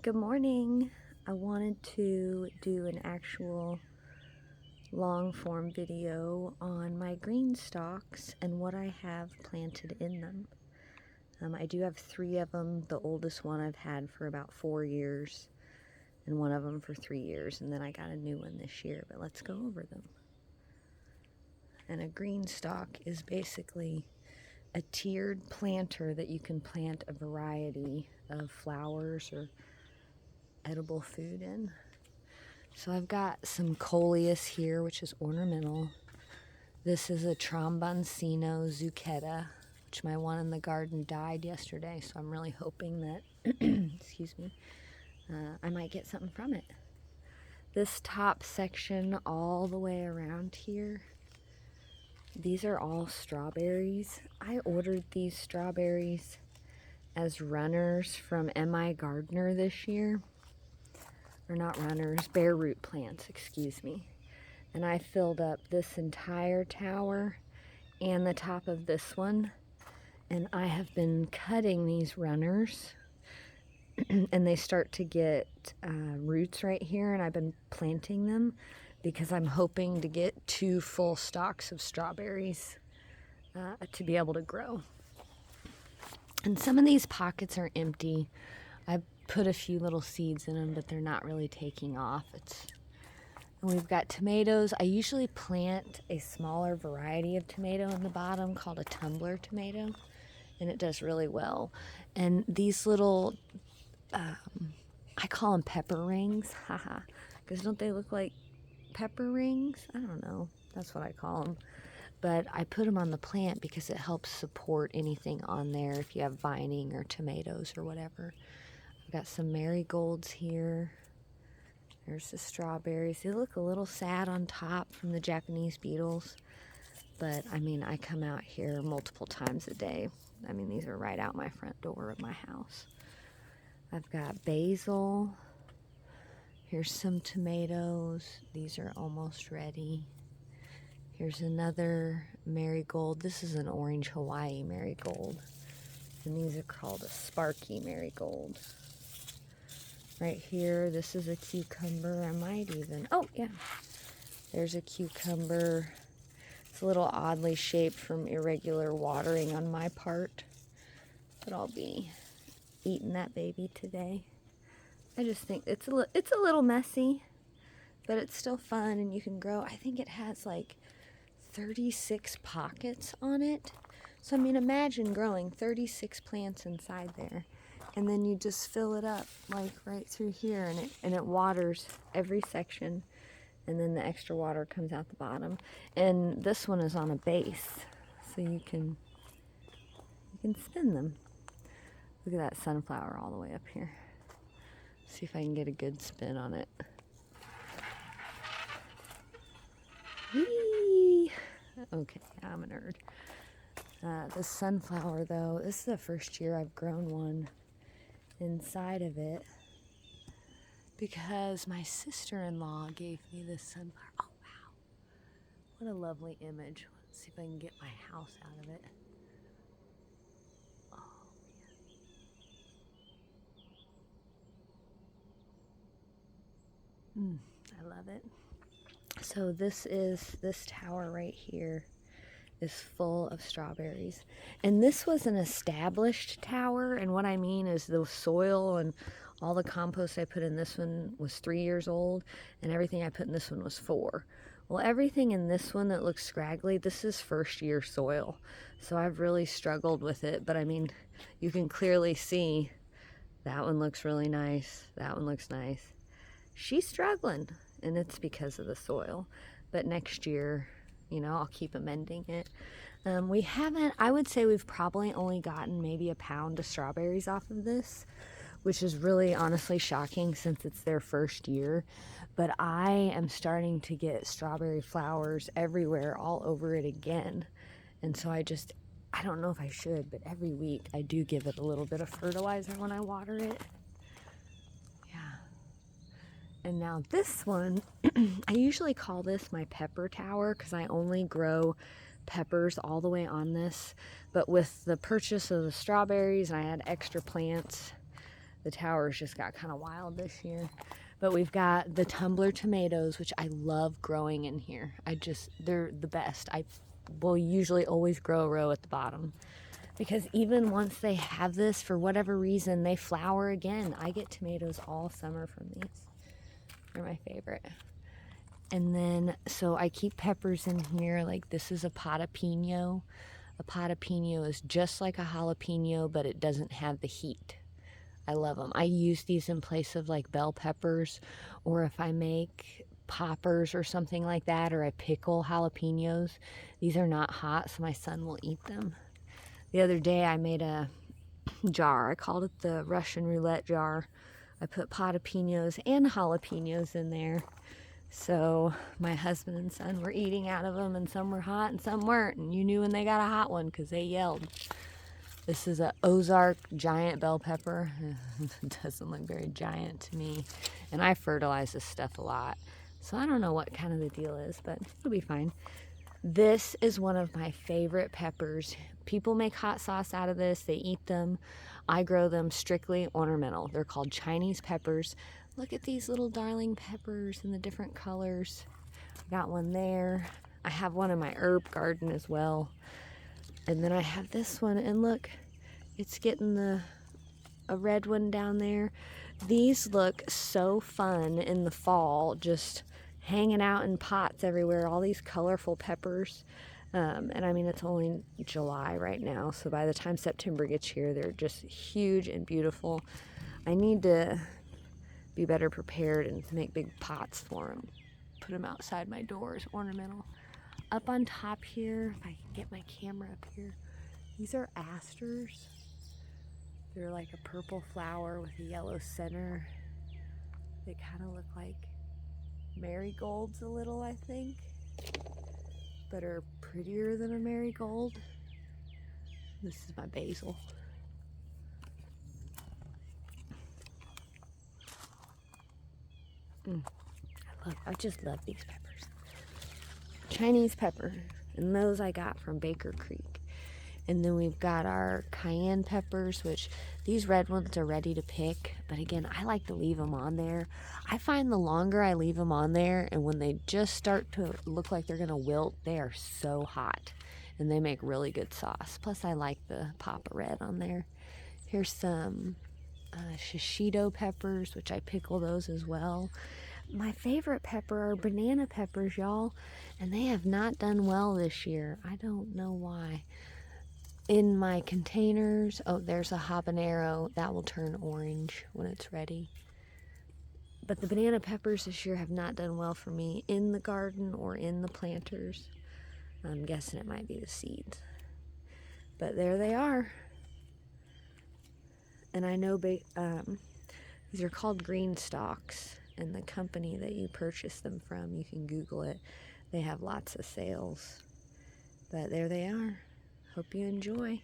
Good morning. I wanted to do an actual long form video on my green stalks and what I have planted in them. I do have 3 of them. The oldest one I've had for about 4 years and one of them for 3 years, and then I got a new one this year, but let's go over them. And a green stalk is basically a tiered planter that you can plant a variety of flowers or edible food in. So I've got some coleus here, which is ornamental. This is a tromboncino zucchetta, which my one in the garden died yesterday, so I'm really hoping that, excuse me, I might get something from it. This top section all the way around here, these are all strawberries. I ordered these strawberries as runners from M.I. Gardner this year. Or not runners, bare root plants, excuse me. And I filled up this entire tower and the top of this one. And I have been cutting these runners and they start to get roots right here, and I've been planting them because I'm hoping to get 2 full stalks of strawberries to be able to grow. And some of these pockets are empty. I put a few little seeds in them, but they're not really taking off. And we've got tomatoes. I usually plant a smaller variety of tomato in the bottom called a tumbler tomato, and it does really well. And these little, I call them pepper rings, haha, because don't they look like pepper rings? I don't know. That's what I call them. But I put them on the plant because it helps support anything on there if you have vining or tomatoes or whatever. I've got some marigolds here. There's the strawberries. They look a little sad on top from the Japanese beetles, but I mean, I come out here multiple times a day. I mean, these are right out my front door of my house. I've got basil. Here's some tomatoes. These are almost ready. Here's another marigold. This is an orange Hawaii marigold, and these are called a sparky marigold. Right here, this is a cucumber. I might even, oh yeah, there's a cucumber. It's a little oddly shaped from irregular watering on my part, but I'll be eating that baby today. I just think it's a little messy, but it's still fun, and you can grow. I think it has like 36 pockets on it. So I mean, imagine growing 36 plants inside there. And then you just fill it up like right through here, and it waters every section, and then the extra water comes out the bottom. And this one is on a base, so you can spin them. Look at that sunflower all the way up here. See if I can get a good spin on it. Whee! Okay, I'm a nerd. The sunflower though, this is the first year I've grown one inside of it because my sister-in-law gave me this sunflower. Oh wow, what a lovely image. Let's see if I can get my house out of it. Oh man, I love it. So this tower right here is full of strawberries, and this was an established tower, and what I mean is the soil and all the compost I put in this one was 3 years old, and everything I put in this one was 4. Well, everything in this one that looks scraggly, this is first year soil, so I've really struggled with it. But I mean, you can clearly see that one looks really nice, that one looks nice. She's struggling, and it's because of the soil, but next year, you know, I'll keep amending it. We haven't, I would say we've probably only gotten maybe a pound of strawberries off of this, which is really honestly shocking since it's their first year. But I am starting to get strawberry flowers everywhere, all over it again. And so I don't know if I should, but every week I do give it a little bit of fertilizer when I water it. And now this one, I usually call this my pepper tower because I only grow peppers all the way on this. But with the purchase of the strawberries, and I had extra plants, The towers just got kind of wild this year. But we've got the tumbler tomatoes, which I love growing in here. They're the best. I will usually always grow a row at the bottom, because even once they have this, for whatever reason, they flower again. I get tomatoes all summer from these. They're my favorite. And then, so I keep peppers in here. Like, this is a jalapeno. A jalapeno is just like a jalapeno, but it doesn't have the heat. I love them. I use these in place of like bell peppers, or if I make poppers or something like that, or I pickle jalapenos. These are not hot, so my son will eat them. The other day I made a jar. I called it the Russian roulette jar. I put jalapenos and jalapenos in there. So my husband and son were eating out of them, and some were hot and some weren't. And you knew when they got a hot one because they yelled. This is a Ozark giant bell pepper. It doesn't look very giant to me. And I fertilize this stuff a lot. So I don't know what kind of the deal is, but it'll be fine. This is one of my favorite peppers. People make hot sauce out of this. They eat them. I grow them strictly ornamental. They're called Chinese peppers. Look at these little darling peppers in the different colors. I got one there. I have one in my herb garden as well. And then I have this one, and look, it's getting a red one down there. These look so fun in the fall, just hanging out in pots everywhere, all these colorful peppers. And I mean, it's only July right now, so by the time September gets here, they're just huge and beautiful. I need to be better prepared and make big pots for them. Put them outside my doors, ornamental. Up on top here, if I can get my camera up here, these are asters. They're like a purple flower with a yellow center. They kind of look like marigolds a little, I think, but are prettier than a marigold. This is my basil. I just love these peppers. Chinese pepper, and those I got from Baker Creek. And then we've got our cayenne peppers, which these red ones are ready to pick, but again, I like to leave them on there. I find the longer I leave them on there, and when they just start to look like they're gonna wilt, they are so hot, and they make really good sauce. Plus I like the pop of red on there. Here's some shishito peppers, which I pickle those as well. My favorite pepper are banana peppers, y'all, and they have not done well this year. I don't know why. In my containers, oh, there's a habanero. That will turn orange when it's ready. But the banana peppers this year have not done well for me in the garden or in the planters. I'm guessing it might be the seeds. But there they are. And I know these are called GreenStalks. And the company that you purchase them from, you can Google it. They have lots of sales. But there they are. Hope you enjoy.